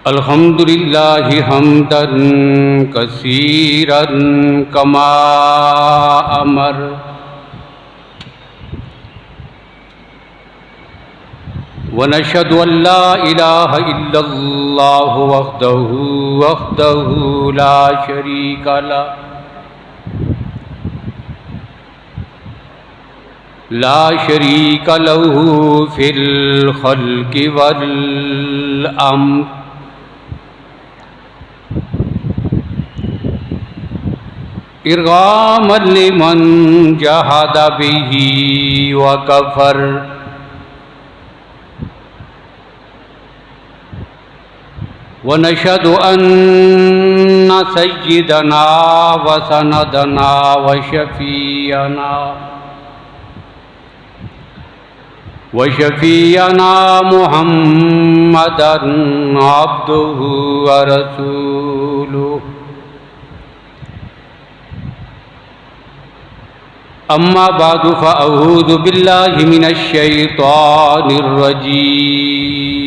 अल्हम्दुलिल्लाहि हम्दन कसीरन कमा अमर वनशहदु अल्ला इलाहा इल्लल्लाहु वहदहु ला शरीका लहू फिल खल्क़ि वल अम्र इरगामन लिमन जहद बिही व कफर व नशहदु अन्न सय्यदना व सनदना व शफीअना मुहम्मदन अब्दुहु व रसूलुहु अम्मा बादु फ़अऊज़ु बिल्लाहि मिनश शैतानिर रजीम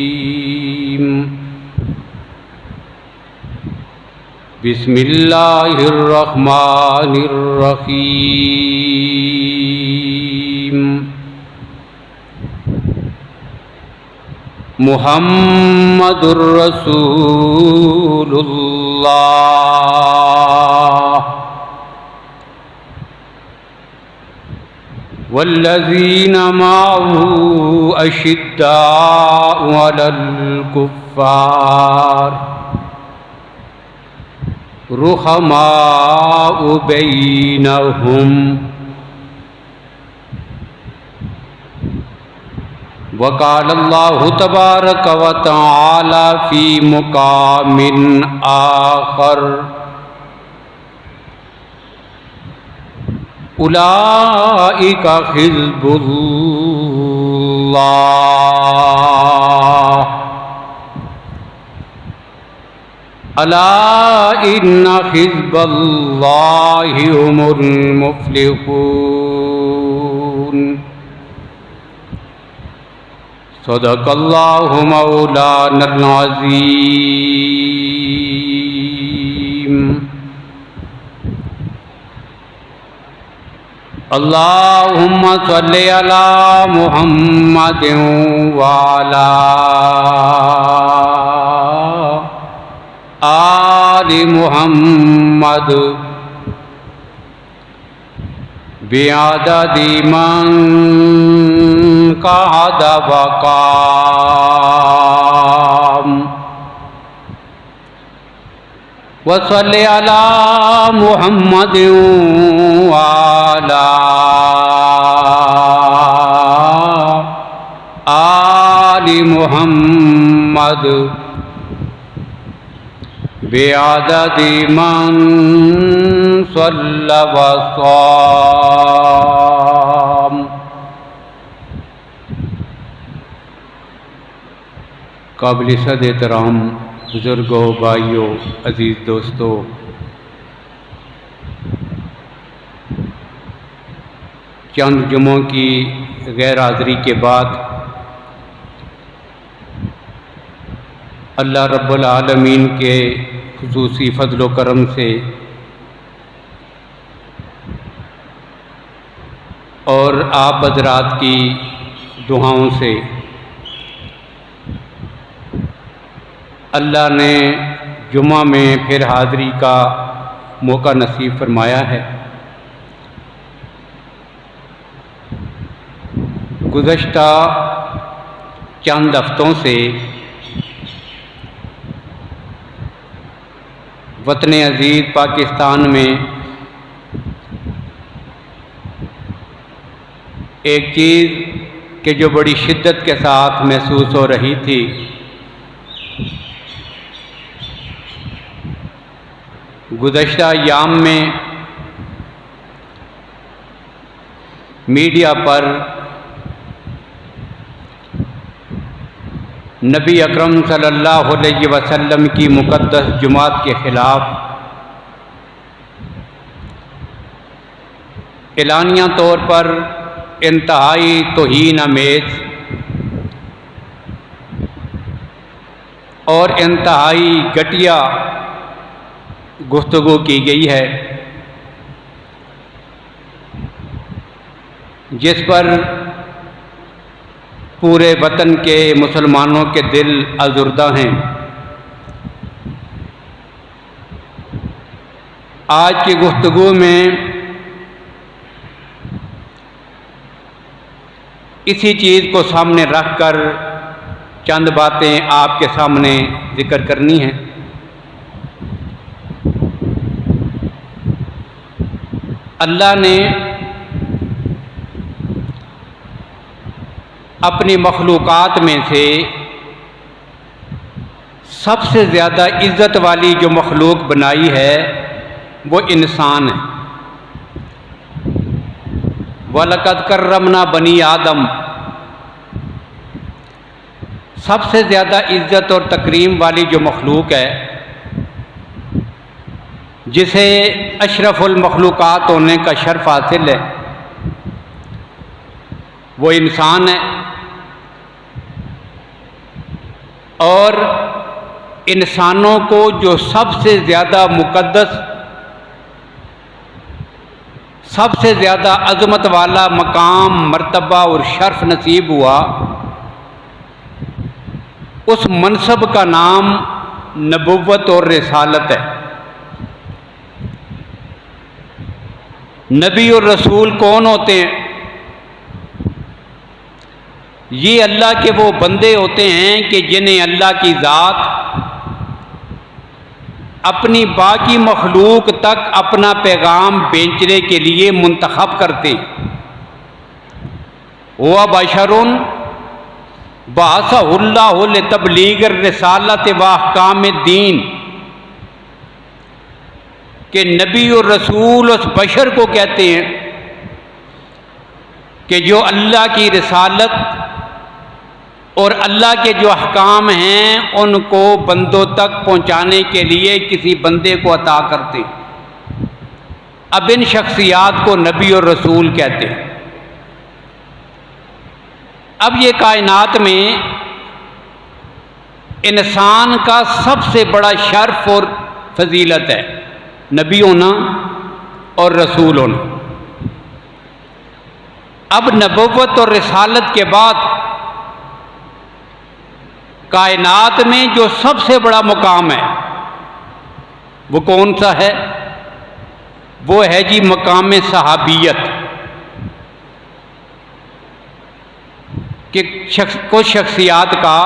बिस्मिल्लाहिर रहमानिर रहीम मुहम्मदुर रसूलुल्लाह वल्लज़ीना माअहु अशिद्दाउ अलल कुफ़्फ़ार रुहमाउ बैनहुम वक़ालल्लाहु तबारक व तआला फ़ी मुक़ामिन आख़र उलाइका हिज़्बुल्लाह अला इन्ना हिज़्बल्लाहि हुमुल मुफ़्लिहून सदक़ल्लाहु मौलानल अज़ीम। अल्लाहुम्मा सल्लि अला मुहम्मदिन व अला आलि मुहम्मद बिअददि मन क़अद व क़ाम व सल्लि अला मुहम्मदिन व अला आलि मुहम्मद बिअददि मन सल्ला व साम। काबिल-ए-इज़्ज़त एहतराम बुज़ुर्गों, भाइयों, अज़ीज़ दोस्तों, चंद जुमों की गैर हाज़िरी के बाद अल्लाह रब्बुल आलमीन के खुसूसी फ़ज़्ल व करम से और आप हज़रात की दुआओं से अल्लाह ने जुमा में फिर हाज़िरी का मौका नसीब फरमाया है। गुज़श्ता चंद हफ्तों से वतन अज़ीज़ पाकिस्तान में एक चीज़ के जो बड़ी शिद्दत के साथ महसूस हो रही थी, गुज़श्ता अय्याम में मीडिया पर नबी अकरम सल्लल्लाहु अलैहि वसल्लम की मुक़द्दस जुमात के ख़िलाफ़ एलानिया तौर पर इंतहाई तौहीन आमेज़ और इंतहाई घटिया गुफ्तगू की गई है, जिस पर पूरे वतन के मुसलमानों के दिल अज़ुर्दा हैं। आज की गुफ्तगू में इसी चीज़ को सामने रखकर चंद बातें आपके सामने जिक्र करनी हैं। अल्लाह ने अपनी मखलूक़ात में से सबसे ज़्यादा इज़्ज़त वाली जो मखलूक बनाई है वो इंसान है। वलक़द कर्रमना बनी आदम, सबसे ज़्यादा इज़्ज़त और तकरीम वाली जो मखलूक है, जिसे अशरफुल मखलूक़ात होने का शर्फ हासिल है, वो इंसान है। और इंसानों को जो सबसे ज़्यादा मुक़द्दस, सबसे ज़्यादा अज़मत वाला मकाम, मर्तबा और शर्फ नसीब हुआ, उस मनसब का नाम नबुव्वत और रिसालत है। नबी और रसूल कौन होते हैं? ये अल्लाह के वो बंदे होते हैं कि जिन्हें अल्लाह की ज़ात अपनी बाकी मखलूक तक अपना पैगाम भेजने के लिए मुंतखब करते हैं। हुआ बशरुन बाअसहुल्लाहु लितबलीग रिसालत व अहकाम दीन, कि नबी और रसूल उस बशर को कहते हैं कि जो अल्लाह की रिसालत और अल्लाह के जो अहकाम हैं उनको बंदों तक पहुंचाने के लिए किसी बंदे को अता करते। अब इन शख्सियात को नबी और रसूल कहते हैं। अब ये कायनात में इंसान का सबसे बड़ा शर्फ और फजीलत है नबी होना और रसूल होना। अब नबुव्वत और रिसालत के बाद कायनात में जो सबसे बड़ा मुकाम है वो कौन सा है? वो है जी मकाम सहाबियत, कि कुछ शख्सियात का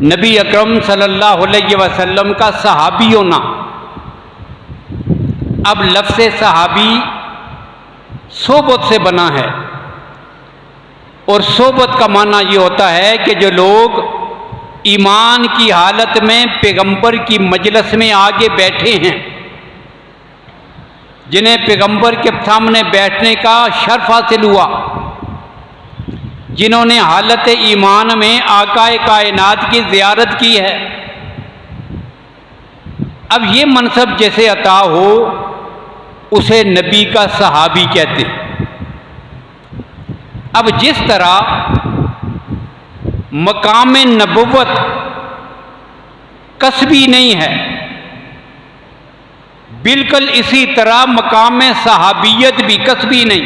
नबी अकरम सल्लल्लाहु अलैहि वसल्लम का सहाबी होना। अब लफ्ज़ सहाबी सोबत से बना है, और सोबत का माना ये होता है कि जो लोग ईमान की हालत में पैगंबर की मजलिस में आगे बैठे हैं, जिन्हें पैगंबर के सामने बैठने का शर्फ हासिल हुआ, जिन्होंने हालत ईमान में आकाए कायनात की ज़ियारत की है। अब ये मनसब जैसे अता हो उसे नबी का सहाबी कहते हैं। अब जिस तरह मकाम नबुव्वत कसबी नहीं है, बिल्कुल इसी तरह मकाम सहाबियत भी कसबी नहीं।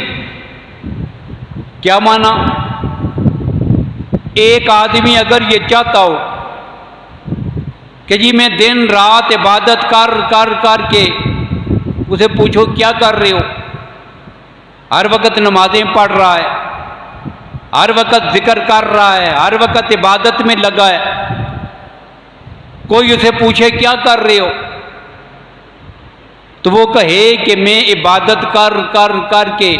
क्या माना? एक आदमी अगर ये चाहता हो कि जी मैं दिन रात इबादत कर के, उसे पूछो क्या कर रहे हो? हर वक्त नमाजें पढ़ रहा है, हर वक्त जिक्र कर रहा है, हर वक्त इबादत में लगा है। कोई उसे पूछे क्या कर रहे हो, तो वो कहे कि मैं इबादत कर के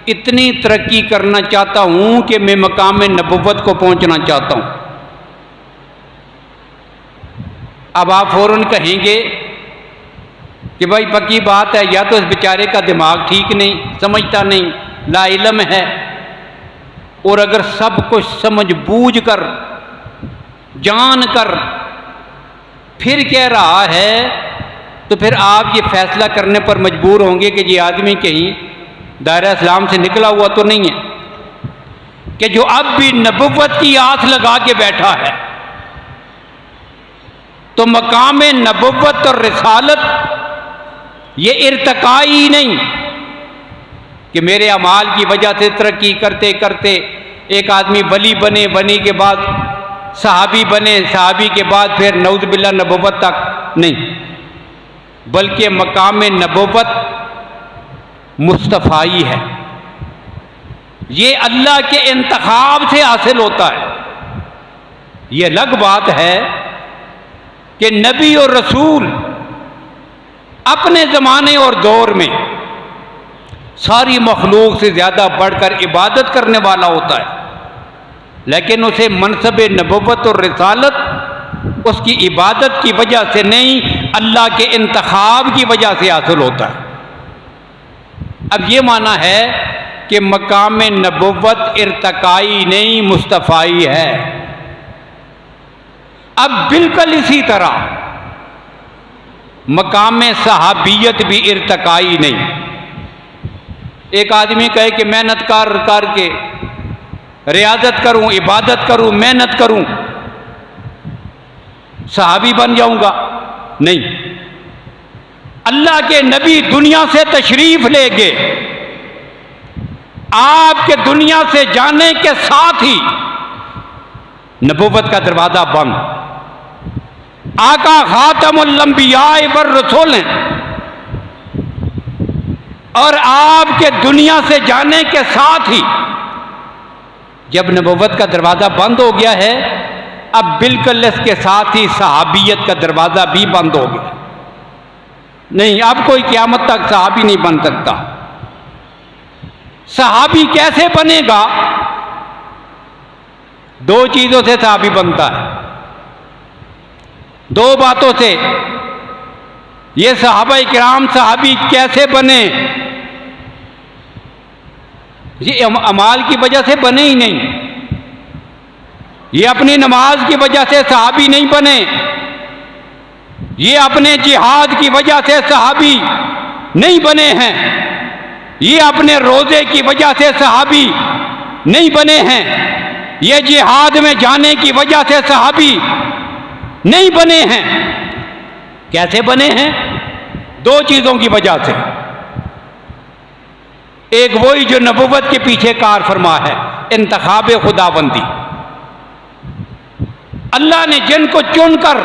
इतनी तरक्की करना चाहता हूं कि मैं मकाम नबुव्वत को पहुंचना चाहता हूं। अब आप फौरन कहेंगे कि भाई पक्की बात है, या तो इस बेचारे का दिमाग ठीक नहीं, समझता नहीं, लाइलम है, और अगर सब कुछ समझ बूझ कर जान कर फिर कह रहा है, तो फिर आप ये फैसला करने पर मजबूर होंगे कि ये आदमी कहीं दायरा इस्लाम से निकला हुआ तो नहीं है, कि जो अब भी नबुव्वत की आस लगा के बैठा है, तो मकाम नबुव्वत और रिसालत ये इर्तकाई नहीं कि मेरे अमाल की वजह से तरक्की करते करते एक आदमी वली बने, वली के बाद सहाबी बने, सहाबी के बाद फिर नऊज़ बिल्लाह नबुव्वत तक नहीं, बल्कि मकाम नबुव्वत मुस्तफ़ाई है। ये अल्लाह के इंतखाब से हासिल होता है। ये अलग बात है कि नबी और रसूल अपने ज़माने और दौर में सारी मखलूक से ज़्यादा बढ़कर इबादत करने वाला होता है, लेकिन उसे मनसब नबुव्वत और रिसालत उसकी इबादत की वजह से नहीं, अल्लाह के इंतखाब की वजह से हासिल होता है। अब ये माना है कि मकाम नबुव्वत इर्तकाई नहीं, मुस्तफ़ाई है। अब बिल्कुल इसी तरह मकाम सहाबियत भी इर्तकाई नहीं। एक आदमी कहे कि मेहनत करके रियाजत करूं, इबादत करूं, मेहनत करूं, सहाबी बन जाऊंगा, नहीं। अल्लाह के नबी दुनिया से तशरीफ ले गए, आपके दुनिया से जाने के साथ ही नबुव्वत का दरवाजा बंद। आका खातमुल अंबिया वर रसूल हैं, और आपके दुनिया से जाने के साथ ही जब नबुव्वत का दरवाजा बंद हो गया है, अब बिल्कुल इसके साथ ही सहाबियत का दरवाजा भी बंद हो गया। नहीं, अब कोई क़यामत तक सहाबी नहीं बन सकता। सहाबी कैसे बनेगा? दो चीजों से सहाबी बनता है, दो बातों से। ये सहाबाए किराम सहाबी कैसे बने? ये अमाल की वजह से बने ही नहीं, ये अपनी नमाज की वजह से सहाबी नहीं बने, ये अपने जिहाद की वजह से सहाबी नहीं बने हैं, ये अपने रोजे की वजह से सहाबी नहीं बने हैं, ये जिहाद में जाने की वजह से सहाबी नहीं बने हैं। कैसे बने हैं? दो चीजों की वजह से। एक वही जो नबुव्वत के पीछे कार फरमा है, इंतखाब खुदाबंदी। अल्लाह ने जिनको चुनकर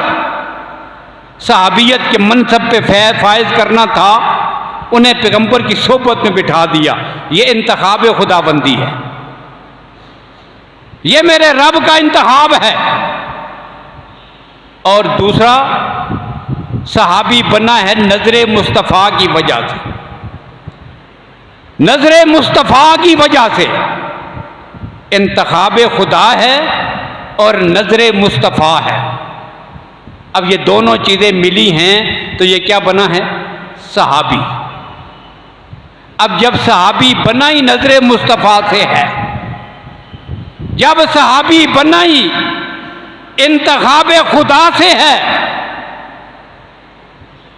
सहाबियत के मनसब पे फायज करना था, उन्हें पैगंबर की सोबत में बिठा दिया। ये इंतखाब खुदाबंदी है, ये मेरे रब का इंतखाब है। और दूसरा, सहाबी बना है नजरे मुस्तफ़ा की वजह से। नजरे मुस्तफ़ा की वजह से इंतखाब खुदा है और नजरे मुस्तफ़ा है। अब ये दोनों चीजें मिली हैं तो ये क्या बना है? सहाबी। अब जब सहाबी बना ही नजरे मुस्तफ़ा से है, जब सहाबी बना ही इंतखाब खुदा से है,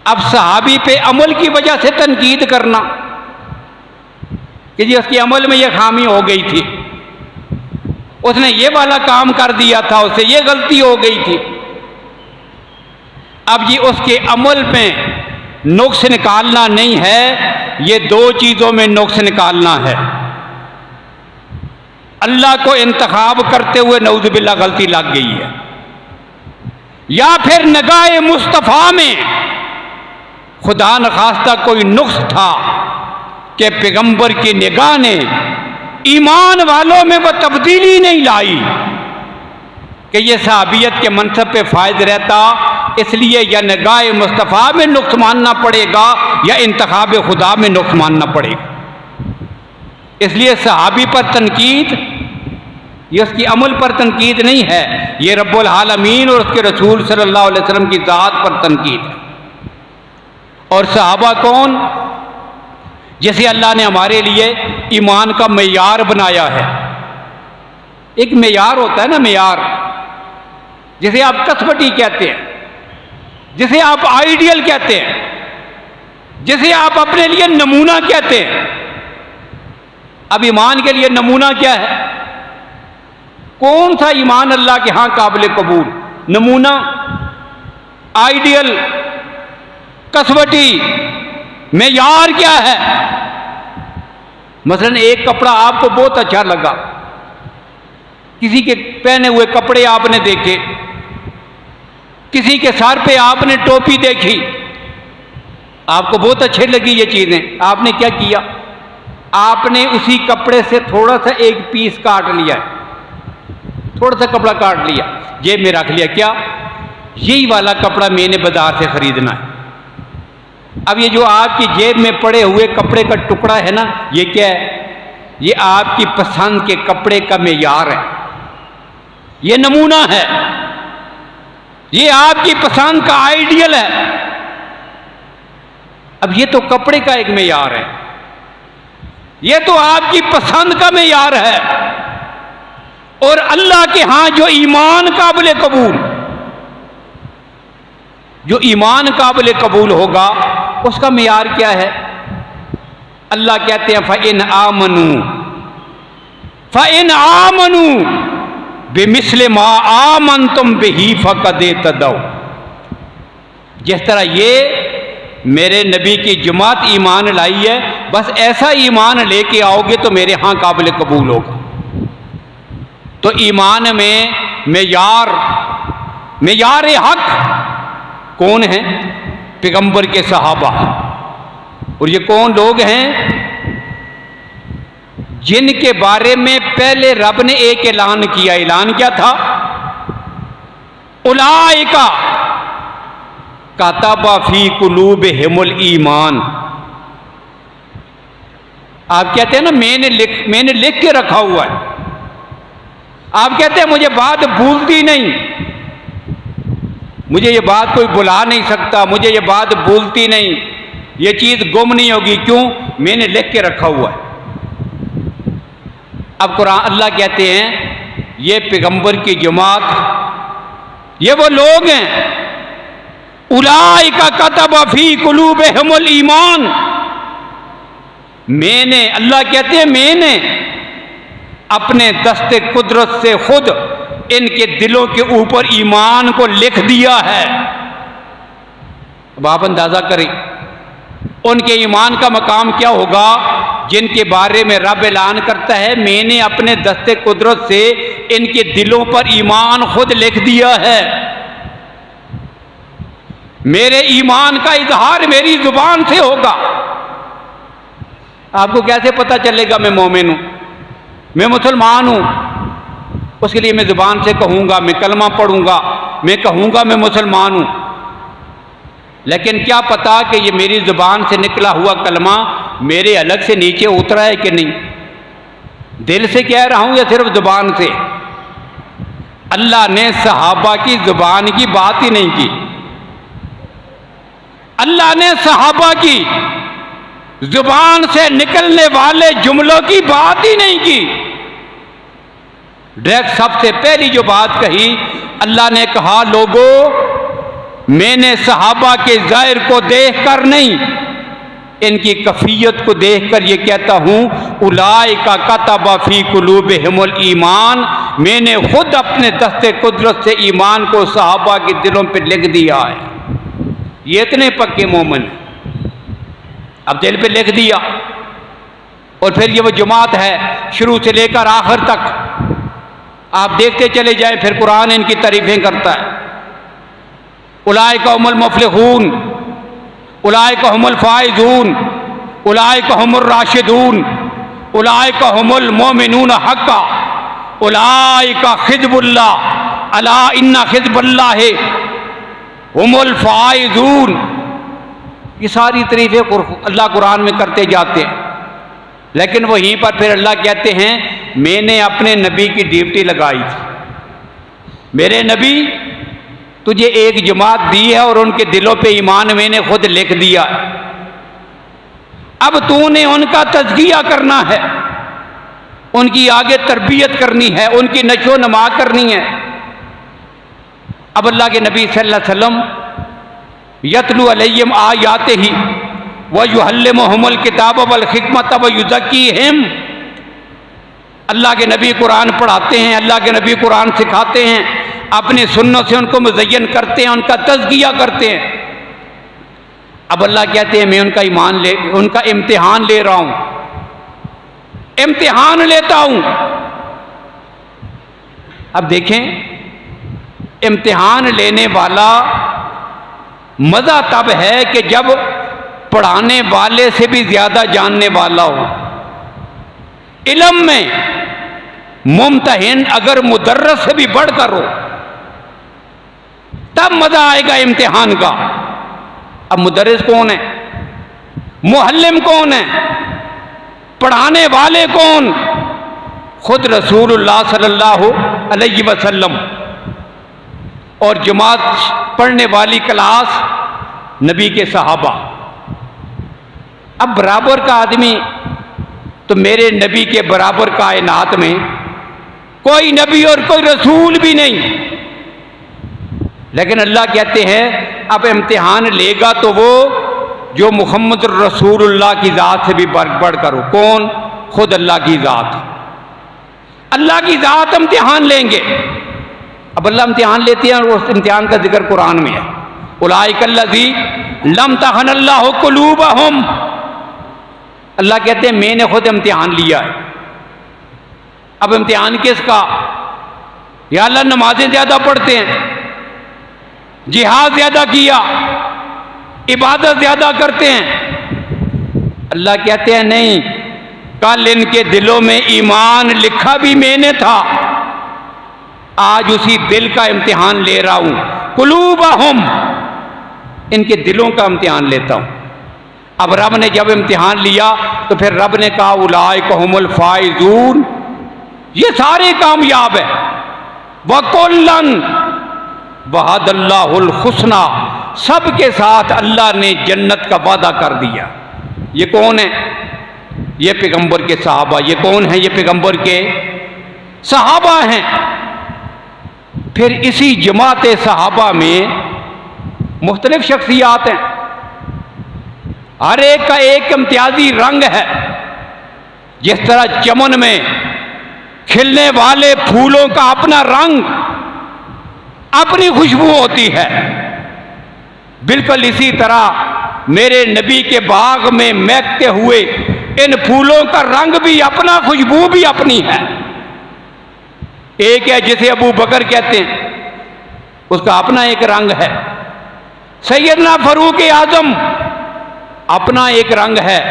अब सहाबी पे अमल की वजह से तनकीद करना कि जी उसके अमल में यह खामी हो गई थी, उसने ये वाला काम कर दिया था, उससे ये गलती हो गई थी, अब ये उसके अमल में नुक्स निकालना नहीं है, ये दो चीजों में नुक्स निकालना है। अल्लाह को इंतखाब करते हुए नऊज़ बिल्लाह गलती लग गई है, या फिर निगाह मुस्तफ़ा में खुदा न खास्ता कोई नुक्स था कि पैगंबर की निगाह ने ईमान वालों में वह तब्दीली नहीं लाई कि ये सहाबियत के मनसब पे फायद रहता, इसलिए या निगाह मुस्तफ़ा में नुक्स मानना पड़ेगा या इंतखाब खुदा में नुक्स मानना पड़ेगा। इसलिए सहाबी पर तनकीद ये उसकी अमल पर तनकीद नहीं है, ये रब्बुल आलमीन और उसके रसूल सल्लल्लाहु अलैहि वसल्लम की ज़ात पर तनकीद है। और सहाबा कौन? जैसे अल्लाह ने हमारे लिए ईमान का मेयार बनाया है। एक मेयार होता है ना, मेयार, जिसे आप कसबटी कहते हैं, जिसे आप आइडियल कहते हैं, जिसे आप अपने लिए नमूना कहते हैं। अब ईमान के लिए नमूना क्या है? कौन सा ईमान अल्लाह के यहां काबिल कबूल? नमूना आइडियल, कसवटी मेयार क्या है? मसलन एक कपड़ा आपको बहुत अच्छा लगा, किसी के पहने हुए कपड़े आपने देखे, किसी के सर पे आपने टोपी देखी, आपको बहुत अच्छी लगी ये चीजें, आपने क्या किया? आपने उसी कपड़े से थोड़ा सा एक पीस काट लिया, थोड़ा सा कपड़ा काट लिया, जेब में रख लिया। क्या? यही वाला कपड़ा मैंने बाजार से खरीदना है। अब ये जो आपकी जेब में पड़े हुए कपड़े का टुकड़ा है ना, ये क्या है? ये आपकी पसंद के कपड़े का मेयार है, ये नमूना है, ये आपकी पसंद का आइडियल है। अब ये तो कपड़े का एक मेयार है, ये तो आपकी पसंद का मेयार है। और अल्लाह के यहां जो ईमान काबिल कबूल, जो ईमान काबिल कबूल होगा, उसका मेयार क्या है? अल्लाह कहते हैं फ़इन आमनू बेमिस्ले मा आमनतुम बिही फ़क़द इहतदौ। जिस तरह ये मेरे नबी की जमात ईमान लाई है, बस ऐसा ईमान लेके आओगे तो मेरे यहां काबिल कबूल होगा। तो ईमान में मेयार हक कौन है? पैगंबर के सहाबा। और ये कौन लोग हैं? जिनके बारे में पहले रब ने एक ऐलान किया। ऐलान क्या था? उलाइका कतबा फी कुलूबिहिमुल ईमान। आप कहते हैं ना मैंने लिख के रखा हुआ है। आप कहते हैं मुझे बात भूलती नहीं, मुझे ये बात कोई बुला नहीं सकता, मुझे ये बात भूलती नहीं, ये चीज गुम नहीं होगी। क्यों? मैंने लिख के रखा हुआ है। अब कुरान अल्लाह कहते हैं ये पैगंबर की जमात, ये वो लोग हैं, उलाइका कतबा फी कुलूबिहिमुल ईमान। मैंने, अल्लाह कहते हैं मैंने अपने दस्ते कुदरत से खुद इनके दिलों के ऊपर ईमान को लिख दिया है। अब आप अंदाजा करें उनके ईमान का मकाम क्या होगा, जिनके बारे में रब ऐलान करता है मैंने अपने दस्ते कुदरत से इनके दिलों पर ईमान खुद लिख दिया है। मेरे ईमान का इजहार मेरी जुबान से होगा। आपको कैसे पता चलेगा मैं मोमिन हूं, मैं मुसलमान हूं? उसके लिए मैं जुबान से कहूंगा, मैं कलमा पढ़ूंगा, मैं कहूंगा मैं मुसलमान हूं, लेकिन क्या पता कि ये मेरी जुबान से निकला हुआ कलमा मेरे अलग से नीचे उतरा है कि नहीं, दिल से कह रहा हूं या सिर्फ जुबान से। अल्लाह ने सहाबा की जुबान की बात ही नहीं की, अल्लाह ने सहाबा की जुबान से निकलने वाले जुमलों की बात ही नहीं की। डायरेक्ट सबसे पहली जो बात कही, अल्लाह ने कहा लोगों मैंने सहाबा के ज़ाहिर को देखकर नहीं, इनकी कफियत को देखकर ये कहता हूं उलाइका कतबा फी कुलूबिहिमुल ईमान। मैंने खुद अपने दस्ते कुदरत से ईमान को सहाबा के दिलों पर लिख दिया है। ये इतने पक्के मोमिन, अब दिल पे लिख दिया। और फिर ये वो जमात है शुरू से लेकर आखिर तक, आप देखते चले जाए, फिर कुरान इनकी तारीफें करता है। उलाइका हुमुल मुफलिहून, उलाइका हुमुल फाइजून, उलाइका हुमुर राशिदून, उलाइका हुमुल मोमिनून हक्का, उलाइका हिज़्बुल्लाह, अला इन्ना हिज़्बुल्लाहि हुमुल फाइजून। ये सारी तारीफें अल्लाह कुरान में करते जाते हैं, लेकिन वहीं पर फिर अल्लाह कहते हैं मैंने अपने नबी की ड्यूटी लगाई थी। मेरे नबी तुझे एक जमात दी है और उनके दिलों पे ईमान मैंने खुद लिख दिया। अब तूने उनका तज़किया करना है, उनकी आगे तरबियत करनी है, उनकी नशो नमा करनी है। अब अल्लाह के नबी सल्लल्लाहु अलैहि वसल्लम यतलू अलैहिम आयातिही व युअल्लिमुहुमुल किताब वल हिकमत व युज़क्कीहिम। अल्लाह के नबी कुरान पढ़ाते हैं, अल्लाह के नबी कुरान सिखाते हैं, अपनी सुन्नत से उनको मुज़य्यन करते हैं, उनका तज़किया करते हैं। अब अल्लाह कहते हैं मैं उनका इम्तिहान ले रहा हूं, इम्तिहान लेता हूं। अब देखें, इम्तिहान लेने वाला मज़ा तब है कि जब पढ़ाने वाले से भी ज़्यादा जानने वाला हो। इल्म में मुम्तहिन अगर मुदर्रस से भी बढ़कर हो तब मज़ा आएगा इम्तिहान का। अब मुदर्रिस कौन है, मुअल्लिम कौन है, पढ़ाने वाले कौन? खुद रसूलुल्लाह सल्लल्लाहु अलैहि वसल्लम। और जमात पढ़ने वाली क्लास नबी के सहाबा। अब बराबर का आदमी तो मेरे नबी के बराबर कायनात में कोई नबी और कोई रसूल भी नहीं। लेकिन अल्लाह कहते हैं अब इम्तिहान लेगा तो वो जो मुहम्मद रसूलुल्लाह की ज़ात से भी बढ़ कर हो। कौन? खुद अल्लाह की ज़ात। अल्लाह की ज़ात इम्तिहान लेंगे। अब अल्लाह इम्तिहान लेते हैं और उस इम्तिहान का जिक्र कुरान में है। उलाइकल्लज़ी लम तहनल्लाहु कुलूबहुम। अल्लाह कहते हैं मैंने खुद इम्तिहान लिया है। अब इम्तिहान किसका? या अल्लाह नमाजें ज़्यादा पढ़ते हैं, जिहाद ज़्यादा किया, इबादत ज़्यादा करते हैं। अल्लाह कहते हैं नहीं, कल इनके दिलों में ईमान लिखा भी मैंने था, आज उसी दिल का इम्तिहान ले रहा हूं। कुलूबहुम, इनके दिलों का इम्तिहान लेता हूं। अब रब ने जब इम्तिहान लिया तो फिर रब ने कहा उलाइका हुमुल फाइजून, ये सारे कामयाब है। वकुल्लन वअदल्लाहुल हुस्ना, सबके साथ अल्लाह ने जन्नत का वादा कर दिया। ये कौन है? ये पैगंबर के सहाबा। ये कौन है? ये पैगंबर के सहाबा हैं। फिर इसी जमात सहाबा में मुख्तलिफ शख्सियात हैं, हर एक का एक इम्तियाजी रंग है। जिस तरह चमन में खिलने वाले फूलों का अपना रंग, अपनी खुशबू होती है, बिल्कुल इसी तरह मेरे नबी के बाग में महकते हुए इन फूलों का रंग भी अपना, खुशबू भी अपनी है। एक है जिसे अबू बकर कहते हैं, उसका अपना एक रंग है। सैयदना फरूक आजम, अपना एक रंग है।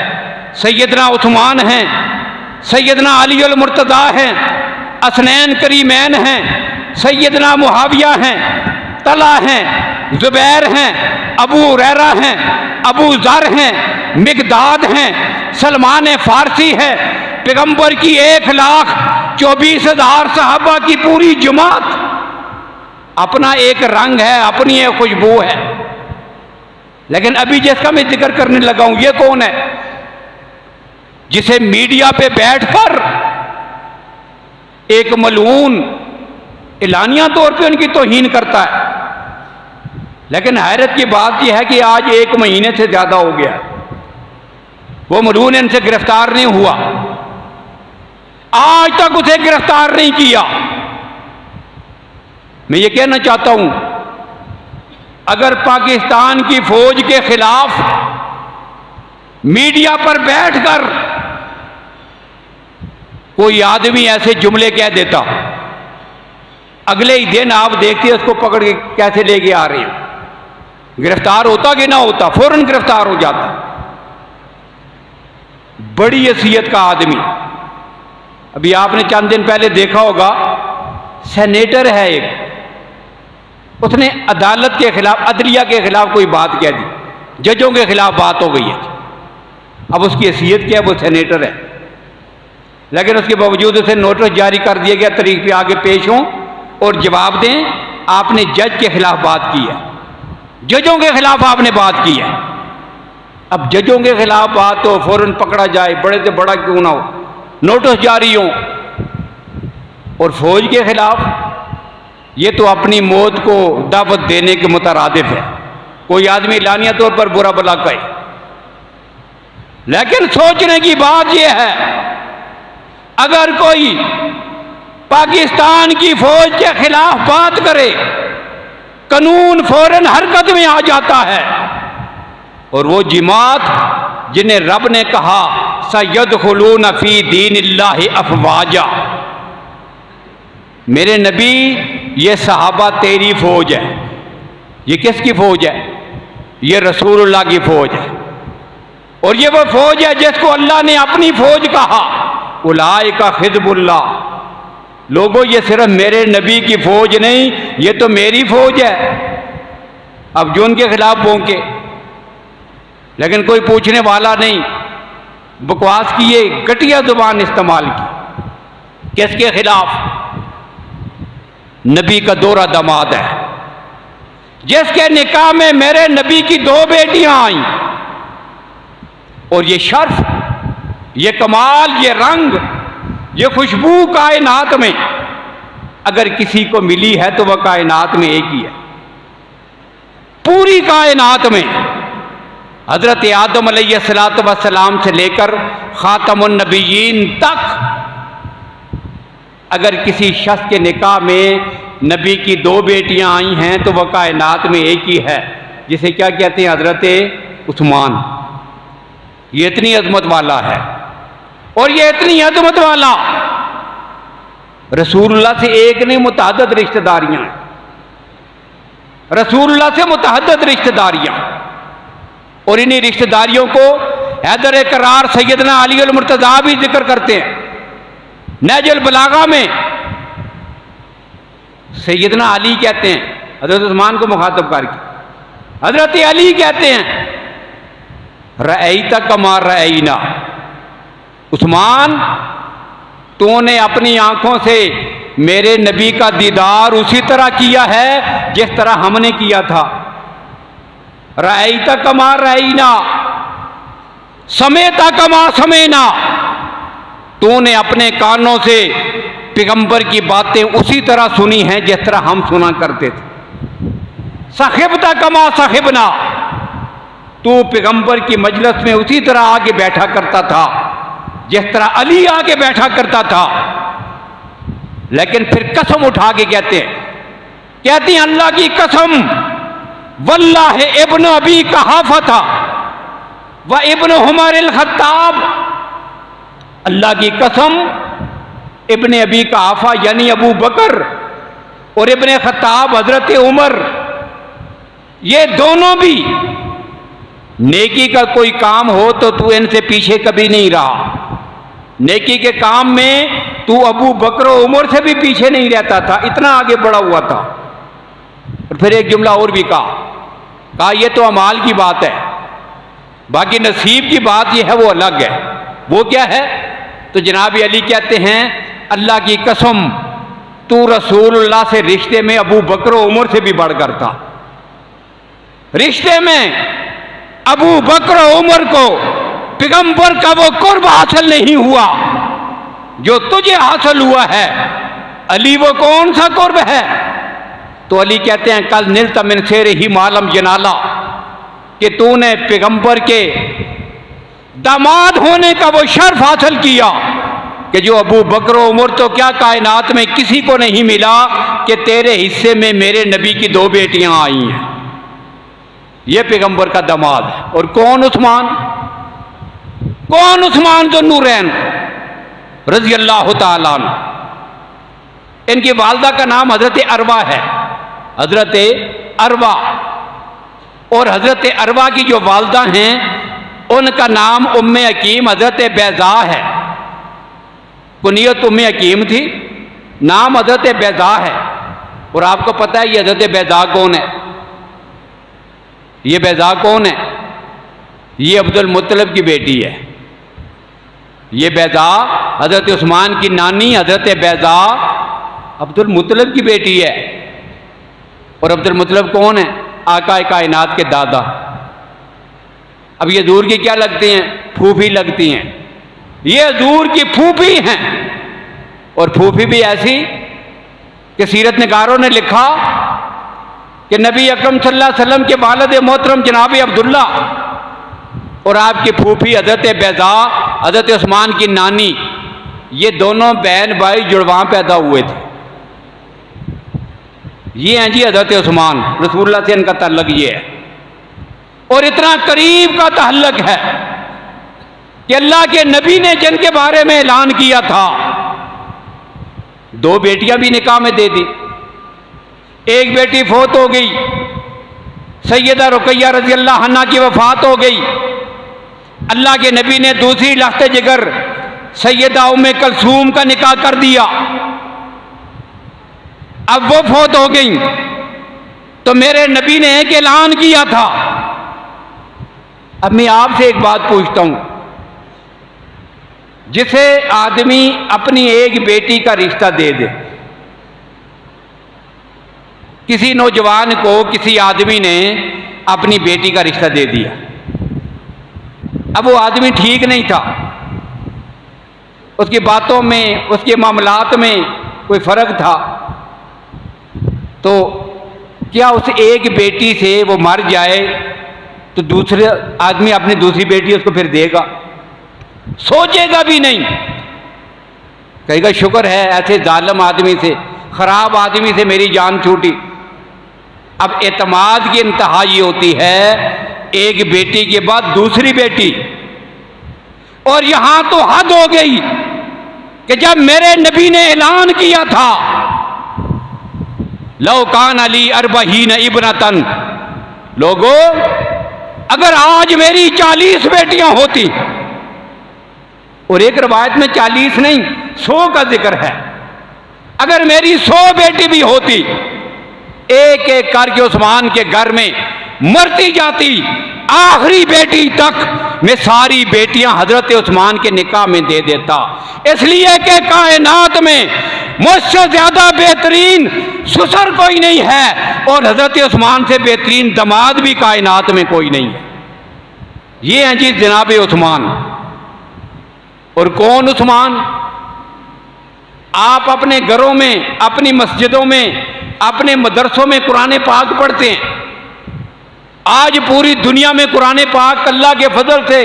सैयदना उस्मान हैं, सैयदना अली अल मुर्तज़ा हैं, असनैन करीमैन हैं, सैयदना मुआविया हैं, तला हैं, जुबैर हैं, अबू हुरैरा हैं, अबू ज़र हैं, मिकदाद हैं, सलमान फारसी है। पैगंबर की 1,24,000 सहाबा की पूरी जमात, अपना एक रंग है, अपनी एक खुशबू है। लेकिन अभी जिसका मैं जिक्र करने लगा हूं, ये कौन है? जिसे मीडिया पे बैठकर एक मलून एलानिया तौर पे उनकी तौहीन करता है। लेकिन हैरत की बात यह है कि आज 1 महीने से ज्यादा हो गया, वो मलून इनसे गिरफ्तार नहीं हुआ, आज तक उसे गिरफ्तार नहीं किया। मैं ये कहना चाहता हूं, अगर पाकिस्तान की फौज के खिलाफ मीडिया पर बैठकर कोई आदमी ऐसे जुमले कह देता, अगले ही दिन आप देखते उसको पकड़ के कैसे लेके आ रहे हो, गिरफ्तार होता कि ना होता, फौरन गिरफ्तार हो जाता। बड़ी हैसियत का आदमी। अभी आपने चंद दिन पहले देखा होगा, सेनेटर है एक, उसने अदालत के खिलाफ, अदलिया के खिलाफ कोई बात कह दी, जजों के खिलाफ बात हो गई है। अब उसकी हैसियत क्या है? वो सेनेटर है, लेकिन उसके बावजूद उसे नोटिस जारी कर दिया गया, तारीख पे आगे पेश हों और जवाब दें, आपने जज के खिलाफ बात की है, जजों के खिलाफ आपने बात की है। अब जजों के खिलाफ बात हो, फौरन पकड़ा जाए, बड़े से बड़ा क्यों ना हो, नोटिस जारी हो। और फौज के खिलाफ, ये तो अपनी मौत को दावत देने के मुतरादिफ है। कोई आदमी लानिया तौर पर बुरा भला कहे, लेकिन सोचने की बात यह है, अगर कोई पाकिस्तान की फौज के खिलाफ बात करे, कानून फौरन हरकत में आ जाता है। और वो जमात जिन्हें रब ने कहा सयदखुलून फी दीनिल्लाहि अफवाजा, मेरे नबी ये सहाबा तेरी फौज है। ये किसकी फौज है? ये रसूलुल्लाह की फौज है। और ये वो फौज है जिसको अल्लाह ने अपनी फौज कहा, उलाइका हिज़्बुल्लाह। लोगों, ये सिर्फ मेरे नबी की फौज नहीं, ये तो मेरी फौज है। अब जो उनके खिलाफ भौंके, लेकिन कोई पूछने वाला नहीं। बकवास की ये घटिया जुबान इस्तेमाल की। किसके खिलाफ? नबी का दोहरा दामाद है, जिसके निकाह में मेरे नबी की 2 बेटियां आईं। और ये शर्फ, ये कमाल, ये रंग, ये खुशबू कायनात में अगर किसी को मिली है तो वह कायनात में एक ही है। पूरी कायनात में हजरत आदम अलैहिस्सलातु वस्सलाम से लेकर खातमुन नबिय्यीन तक अगर किसी शख्स के निकाह में नबी की 2 बेटियां आई हैं तो वह कायनात में एक ही है, जिसे क्या कहते हैं? हजरत उस्मान। ये इतनी अजमत वाला है। और ये इतनी अजमत वाला रसूलुल्लाह से एक नहीं, मुतअद्दिद रिश्तेदारियां हैं। रसूलुल्लाह से मुतअद्दिद रिश्तेदारियां, और इन्हीं रिश्तेदारियों को हैदर करार सैयदना अली अल मुर्तज़ा भी जिक्र करते हैं। नहजुल बलागा में सैयदना अली कहते हैं, हजरत उस्मान को मुखातब करके हजरत अली कहते हैं, रअयता कमा रअयना, उस्मान तूने अपनी आंखों से मेरे नबी का दीदार उसी तरह किया है जिस तरह हमने किया था। रअयता कमा रअयना, समेता कमा समेना, तूने अपने कानों से पैगंबर की बातें उसी तरह सुनी हैं जिस तरह हम सुना करते थे। साहिबता कमा साहिबना, तू पैगंबर की मजलिस में उसी तरह आगे बैठा करता था जिस तरह अली आगे बैठा करता था। लेकिन फिर कसम उठा के कहती हैं अल्लाह की कसम, वल्लाह इब्न अबी कहाफा था व इब्न उमर अल खत्ताब, अल्लाह की कसम इब्न अबी कहाफा यानी अबू बकर और इब्न खत्ताब हजरत उमर, ये दोनों भी नेकी का कोई काम हो तो तू इनसे पीछे कभी नहीं रहा। नेकी के काम में तू अबू बकर और उमर से भी पीछे नहीं रहता था, इतना आगे बढ़ा हुआ था। और फिर एक जुमला और भी कहा ये तो अमाल की बात है, बाकी नसीब की बात ये है वो अलग है। वो क्या है? तो जनाब अली कहते हैं अल्लाह की कसम तू रसूलुल्लाह से रिश्ते में अबू बकर और उमर से भी बढ़कर था। रिश्ते में अबू बकर और उमर को पैगंबर का वो कुर्ब हासिल नहीं हुआ जो तुझे हासिल हुआ है। अली वो कौन सा कुर्ब है? तो अली कहते हैं कल नीलता मिन शेर ही मालम जनाला, कि तूने पैगंबर के दामाद होने का वो शर्फ हासिल किया कि जो अबू बकर और उमर तो क्या कायनात में किसी को नहीं मिला कि तेरे हिस्से में मेरे नबी की 2 बेटियां आई हैं। ये पैगंबर का दामाद है। और कौन उस्मान? कौन उस्मान जो नूरैन रजी अल्लाह ताला अन्हु, इनकी वालदा का नाम हजरत अरवा है, हजरत अरवा। और हजरत अरवा की जो वालदा हैं उनका नाम उम्मे हकीम हजरत बैज़ा है। कुनियत उम्मे हकीम थी, नाम हजरत बैज़ा है। और आपको पता है ये हजरत बैज़ा कौन है? ये बैज़ा कौन है? ये अब्दुल मुत्तलिब की बेटी है। ये बैज़ा हजरत उस्मान की नानी हजरत बैज़ा अब्दुल मुत्तलिब की बेटी है। और अब्दुल मुत्तलिब कौन है? आका कायनात के दादा। अब ये हजूर की क्या लगती हैं? फूफी लगती हैं। ये हजूर की फूफी हैं। और फूफी भी ऐसी कि सीरत निगारों ने लिखा कि नबी अकरम सल्लल्लाहु अलैहि वसल्लम के वालिद मोहतरम जनाब अब्दुल्ला और आपकी फूफी हजरत बैज़ा हजरत उस्मान की नानी ये दोनों बहन भाई जुड़वा पैदा हुए थे। ये हैं जी हज़रत उस्मान, रसूलुल्लाह से इनका ताल्लुक ये है, और इतना करीब का ताल्लुक है कि अल्लाह के नबी ने जिनके बारे में ऐलान किया था, 2 बेटियां भी निकाह में दे दी। एक बेटी फौत हो गई, सैयदा रुकैया रज़ी अल्लाह अन्हा की वफात हो गई। अल्लाह के नबी ने दूसरी लख्त जिगर सैयदा उम्मे कलसूम का निकाह कर दिया। अब वो फौत हो गई तो मेरे नबी ने एक ऐलान किया था। अब मैं आपसे एक बात पूछता हूं, जिसे आदमी अपनी एक बेटी का रिश्ता दे दे, किसी नौजवान को किसी आदमी ने अपनी बेटी का रिश्ता दे दिया। अब वो आदमी ठीक नहीं था, उसकी बातों में, उसके मामलात में कोई फर्क था, तो क्या उस एक बेटी से वो मर जाए तो दूसरे आदमी अपनी दूसरी बेटी उसको फिर देगा? सोचेगा भी नहीं, कहेगा शुक्र है ऐसे जालिम आदमी से, खराब आदमी से मेरी जान छूटी। अब एतमाद की इंतहा ये होती है एक बेटी के बाद दूसरी बेटी, और यहां तो हद हो गई कि जब मेरे नबी ने ऐलान किया था लौ कान अली अरबहीन इब्नतन, लोगों अगर आज मेरी 40 बेटियां होती, और एक रवायत में 40 नहीं 100 का जिक्र है, अगर मेरी 100 बेटी भी होती, एक एक करके उस्मान के घर में मरती जाती, आखिरी बेटी तक मैं सारी बेटियां हजरत उस्मान के निकाह में दे देता, इसलिए कि कायनात में मुझसे ज्यादा बेहतरीन ससुर कोई नहीं है, और हजरत उस्मान से बेहतरीन दामाद भी कायनात में कोई नहीं है। ये हैं जी जनाब उस्मान। और कौन उस्मान? आप अपने घरों में, अपनी मस्जिदों में, अपने मदरसों में कुरान पाक पढ़ते हैं। आज पूरी दुनिया में कुरान पाक अल्लाह के फजल से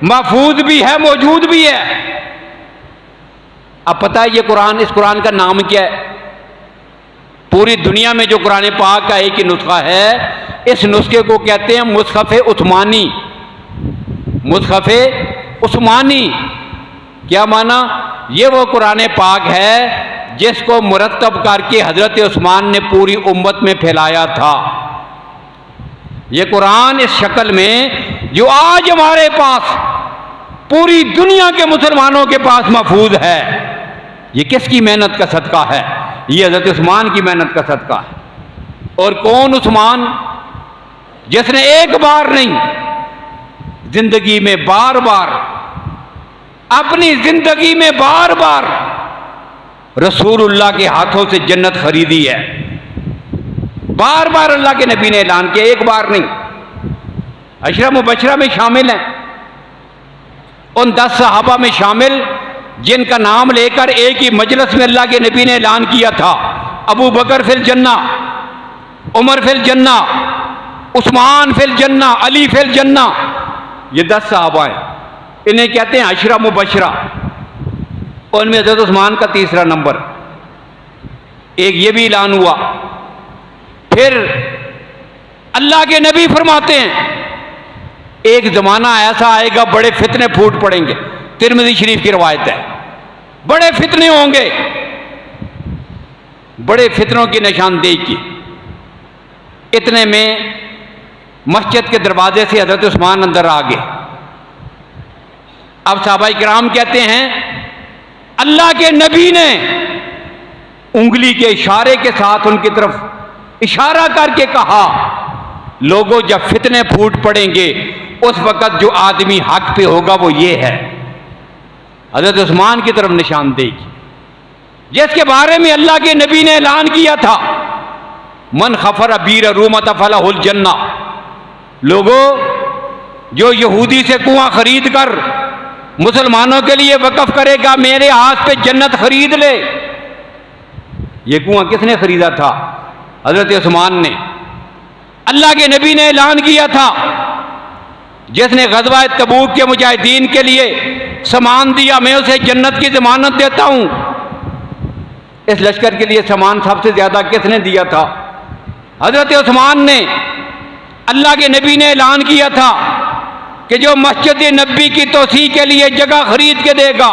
महफूज भी है, मौजूद भी है। अब पता है ये कुरान, इस कुरान का नाम क्या है? पूरी दुनिया में जो कुरान पाक का एक ही नुस्खा है, इस नुस्खे को कहते हैं मुसहफ़ उस्मानी। मुसहफ़ उस्मानी क्या माना? ये वो कुरान पाक है जिसको मुरत्तब करके हजरत उस्मान ने पूरी उम्मत में फैलाया था। ये कुरान इस शक्ल में जो आज हमारे पास पूरी दुनिया के मुसलमानों के पास महफूज है, ये किसकी मेहनत का सदका है? ये हजरत उस्मान की मेहनत का सदका है। और कौन उस्मान? जिसने एक बार नहीं, जिंदगी में बार बार, अपनी जिंदगी में बार बार रसूलुल्लाह के हाथों से जन्नत खरीदी है। बार बार अल्लाह के नबी ने ऐलान किया, एक बार नहीं। अशरा मुबशरा में शामिल हैं, उन 10 सहाबा में शामिल जिनका नाम लेकर एक ही मजलिस में अल्लाह के नबी ने ऐलान किया था, अबू बकर फिल जन्ना, उमर फिल जन्ना, उस्मान फिल जन्ना, अली फिल जन्ना। ये 10 सहाबा हैं, इन्हें कहते हैं अशरा मुबशरा। उनमें हज़रत उस्मान का तीसरा नंबर। एक ये भी ऐलान हुआ। फिर अल्लाह के नबी फरमाते हैं एक जमाना ऐसा आएगा बड़े फितने फूट पड़ेंगे। तिरमिज़ी शरीफ की रवायत है, बड़े फितने होंगे। बड़े फितनों की निशानदेही की। इतने में मस्जिद के दरवाजे से हज़रत उस्मान अंदर आ गए। अब सहाबाए किराम कहते हैं अल्लाह के नबी ने उंगली के इशारे के साथ उनकी तरफ इशारा करके कहा, लोगों जब फितने फूट पड़ेंगे उस वक़्त जो आदमी हक पे होगा वो ये है। हज़रत उस्मान की तरफ निशानदेही की, जिसके बारे में अल्लाह के नबी ने ऐलान किया था, मन खफर बीर रूमत फलाहुल जन्ना। लोगों जो यहूदी से कुआं खरीद कर मुसलमानों के लिए वक़्फ़ करेगा, मेरे हाथ पे जन्नत खरीद ले। ये कुआं किसने खरीदा था? हज़रत उस्मान ने। अल्लाह के नबी ने ऐलान किया था जिसने ग़ज़वा तबूक के मुजाहिदीन के लिए सामान दिया, मैं उसे जन्नत की ज़मानत देता हूँ। इस लश्कर के लिए सामान सबसे ज़्यादा किसने दिया था? हज़रत उस्मान ने। अल्लाह के नबी ने ऐलान किया था कि जो मस्जिद नबी की तोसी के लिए जगह खरीद के देगा,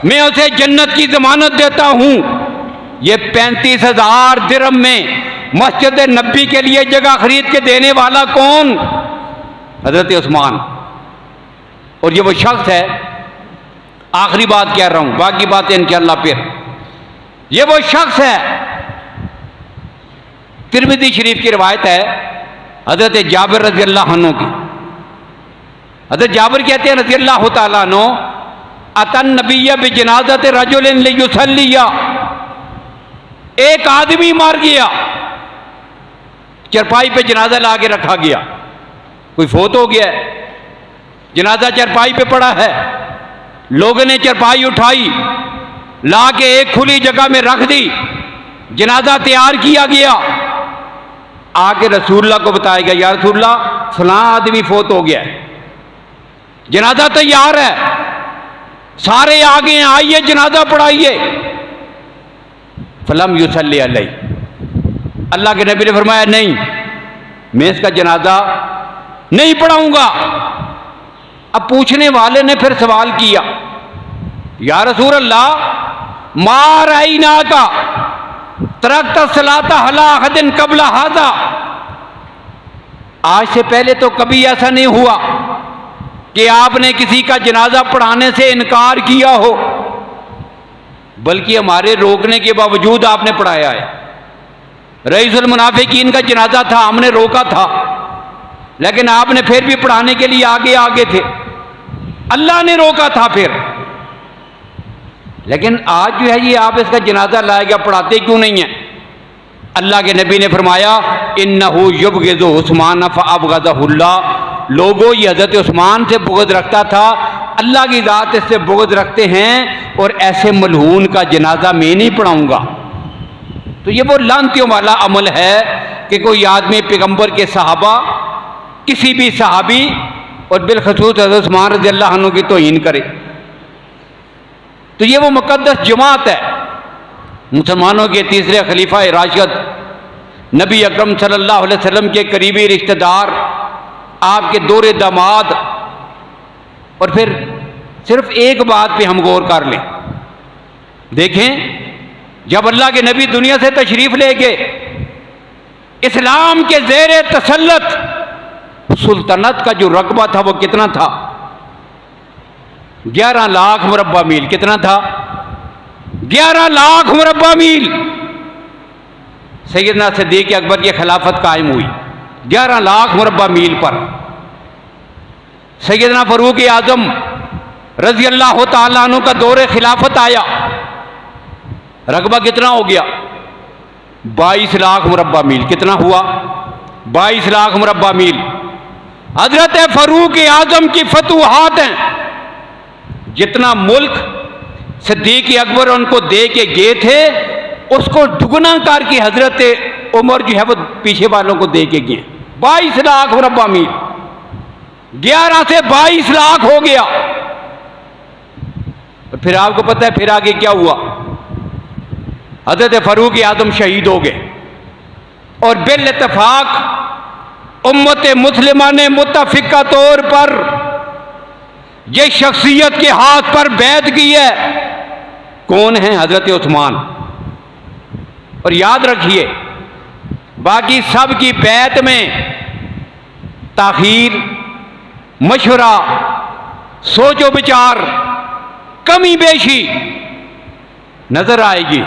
मैं उसे जन्नत की ज़मानत देता हूँ। ये 35,000 दिरहम में मस्जिद नबी के लिए जगह खरीद के देने वाला कौन? हज़रत उस्मान। और ये वो शख्स है, आखिरी बात कह रहा हूँ, बाकी बातें इंशाअल्लाह फिर। ये वो शख्स है, तिरमिज़ी शरीफ की रिवायत है हज़रत जाबिर रज़ी अल्लाह अन्हु की। हज़रत जाबिर कहते हैं रज़ी अल्लाह तआला अन्हु, अतन नबिय्य बिजनाज़त रजुलिन लियुसल्लिया, एक आदमी मार गया, चरपाई पे जनाजा ला के रखा गया, कोई फोत हो गया है, जनाजा चरपाई पे पड़ा है, लोगों ने चरपाई उठाई, ला के एक खुली जगह में रख दी, जनाजा तैयार किया गया, आके रसूलुल्लाह को बताया गया, या रसूलुल्लाह फलां आदमी फोत हो गया है, जनाजा तैयार है, सारे आ गए, आइए जनाजा पढ़ाइए। फलम युसल्ली अलैहि, अल्लाह के नबी ने फरमाया नहीं, मैं इसका जनाजा नहीं पढ़ाऊंगा। अब पूछने वाले ने फिर सवाल किया, या रसूल अल्लाह मार आई ना का तरक्त सलाता हला हदिन कबला हाजा, आज से पहले तो कभी ऐसा नहीं हुआ कि आपने किसी का जनाजा पढ़ाने से इनकार किया हो, बल्कि हमारे रोकने के बावजूद आपने पढ़ाया है। रईसुल मुनाफिकीन का जनाजा था, हमने रोका था, लेकिन आपने फिर भी पढ़ाने के लिए आगे आगे थे, अल्लाह ने रोका था फिर। लेकिन आज जो है ये आप इसका जनाजा लाएगा, पढ़ाते क्यों नहीं है? अल्लाह के नबी ने फरमाया इन्नहु युबग़िज़ु उस्मान फ़अबग़ज़हुल्लाह, लोगों ये हज़रत उस्मान से बुग़्ज़ रखता था, अल्लाह की ज़ात इससे बुग़्ज़ रखते हैं, और ऐसे मलहून का जनाजा मैं नहीं पढ़ाऊँगा। तो ये वो लानतियों वाला अमल है कि कोई आदमी पैगम्बर के सहाबा, किसी भी सहाबी और बिलखसूस हज़रत उस्मान रज़ी अल्लाह अन्हु की तौहीन करे। तो ये वो मुक़द्दस जमात है, मुसलमानों के तीसरे खलीफा राशिद, नबी अकरम सल्लल्लाहु अलैहि वसल्लम के करीबी रिश्तेदार, आपके दोरे दामाद। और फिर सिर्फ एक बात पे हम गौर कर लें, देखें जब अल्लाह के नबी दुनिया से तशरीफ ले गए, इस्लाम के ज़ेरे तसल्लुत सुल्तनत का जो रकबा था वो कितना था? 11 लाख मुरब्बा मील। कितना था? 11 लाख मुरब्बा मील। सैयदना सिद्दीक़ अकबर की खिलाफत कायम हुई 11 लाख मुरब्बा मील पर। सैयदना फ़ारूक आज़म रज़ी अल्लाह तआला अन्हु का दौरे खिलाफत आया, रकबा कितना हो गया? 22 लाख मुरब्बा मील। कितना हुआ? 22 लाख मुरब्बा मील। हज़रत फ़ारूक आज़म की फतूहात हैं, जितना मुल्क सिद्दीक़ अकबर उनको दे के गए थे, उसको दुगना करके हज़रत उमर जो है वो पीछे वालों को दे के गए। 22 लाख मुरब्बा मील, 11 से 22 लाख हो गया। फिर आपको पता है फिर आगे क्या हुआ? हज़रत फ़ारूक आज़म शहीद हो गए, और बिल इत्तेफाक उम्मत मुस्लिमा ने मुत्तफ़िक़ा तौर पर ये शख्सियत के हाथ पर बैत की है। कौन है? हज़रत उस्मान। और याद रखिए, बाकी सब की बैत में ताख़ीर, मशवरा, सोचो विचार, कमी बेशी नजर आएगी।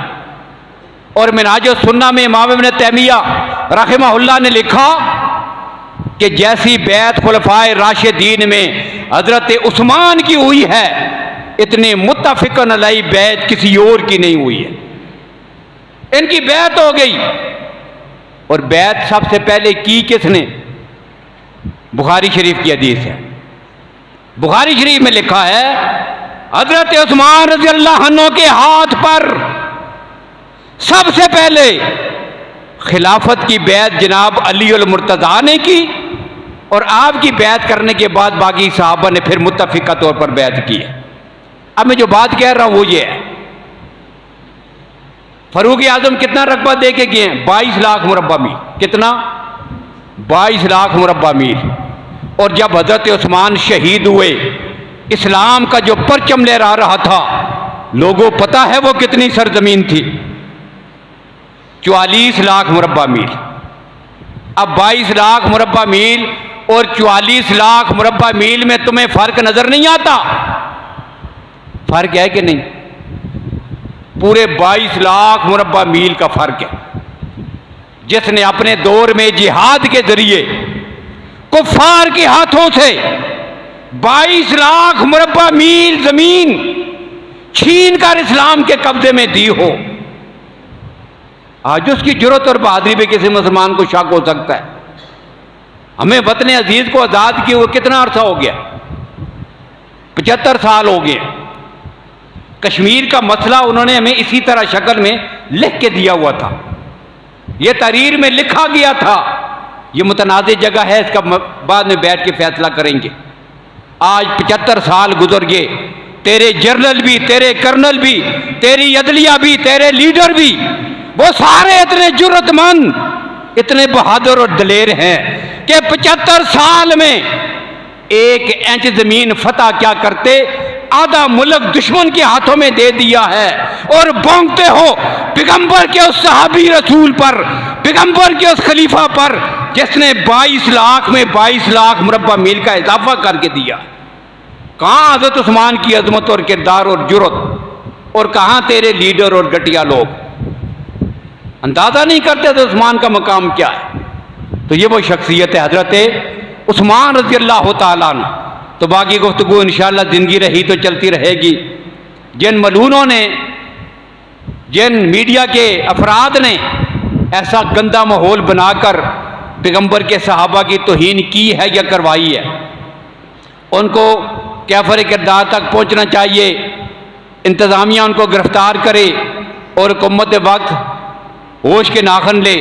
और मिनाज सुन्ना में इमाम इब्न तैमिया रहमहुल्लाह ने लिखा कि जैसी बैत खुलफाए राशिदीन में हज़रत उस्मान की हुई है, इतने मुत्तफ़िक़न अलैहि बैत किसी और की नहीं हुई है। इनकी बैत हो गई। और बैत सबसे पहले की किसने? बुखारी शरीफ की हदीस है। बुखारी शरीफ में लिखा है हज़रत उस्मान रज़ी अल्लाह अन्हु के हाथ पर सबसे पहले खिलाफत की बैत जनाब अली अल मुर्तज़ा ने की, और आपकी बैत करने के बाद बाकी सहाबा ने फिर मुत्तफिका तौर पर बैत की है। अब मैं जो बात कह रहा हूं वो ये है, फरूक आजम कितना रकबा दे के गए हैं? 22 लाख मुरब्बा मील। कितना? 22 लाख मुरब्बा मील। और जब हजरत उस्मान शहीद हुए, इस्लाम का जो परचम लहरा रहा था, लोगों पता है वो कितनी सरजमीन थी? 44 लाख मुरब्बा मील। अब 22 लाख मुरब्बा मील और 44 लाख मुरब्बा मील में तुम्हें फर्क नजर नहीं आता? फर्क है कि नहीं? पूरे 22 लाख मुरब्बा मील का फर्क है। जिसने अपने दौर में जिहाद के जरिए कुफ्फार के हाथों से 22 लाख मुरब्बा मील जमीन छीन कर इस्लाम के कब्जे में दी हो, आज उसकी जरूरत और बहादुरी पे किसी मुसलमान को शक हो सकता है? हमें वतन अजीज को आजाद किए हुए कितना अरसा हो गया? 75 साल हो गए। कश्मीर का मसला उन्होंने हमें इसी तरह शक्ल में लिख के दिया हुआ था, यह तहरीर में लिखा गया था। यह मुतनाज़ जगह है, इसका बाद में बैठ के फैसला करेंगे। आज 75 साल गुजर गए, तेरे जर्नल भी, तेरे कर्नल भी, तेरी अदलिया भी, तेरे लीडर भी, वो सारे इतने जुर्रतमंद, इतने बहादुर और दलेर हैं कि 75 साल में 1 इंच जमीन फतह क्या करते, आधा मुल्क दुश्मन के हाथों में दे दिया है। और भौंकते हो पैगंबर के उस सहाबी रसूल पर, पैगंबर के उस खलीफा पर जिसने 22 लाख में 22 लाख मुरब्बा मील का इजाफा करके दिया। कहां हज़रत उस्मान की अजमत और किरदार और जुर्रत, और कहां तेरे लीडर और घटिया लोग? अंदाजा नहीं करते तो उस्मान का मकाम क्या है। तो ये वो शख्सियत है हजरत उस्मान रज़ी अल्लाह तआला अन्हु। तो बाकी गुफ्तगू इंशाअल्लाह जिंदगी रही तो चलती रहेगी। जिन मलूनों ने, जिन मीडिया के अफराद ने ऐसा गंदा माहौल बनाकर पैगंबर के सहाबा की तौहीन की है या करवाई है, उनको कैफर किरदार तक पहुंचना चाहिए। इंतज़ामिया उनको गिरफ्तार करे और हुकूमत वक्त होश के नाखन ले।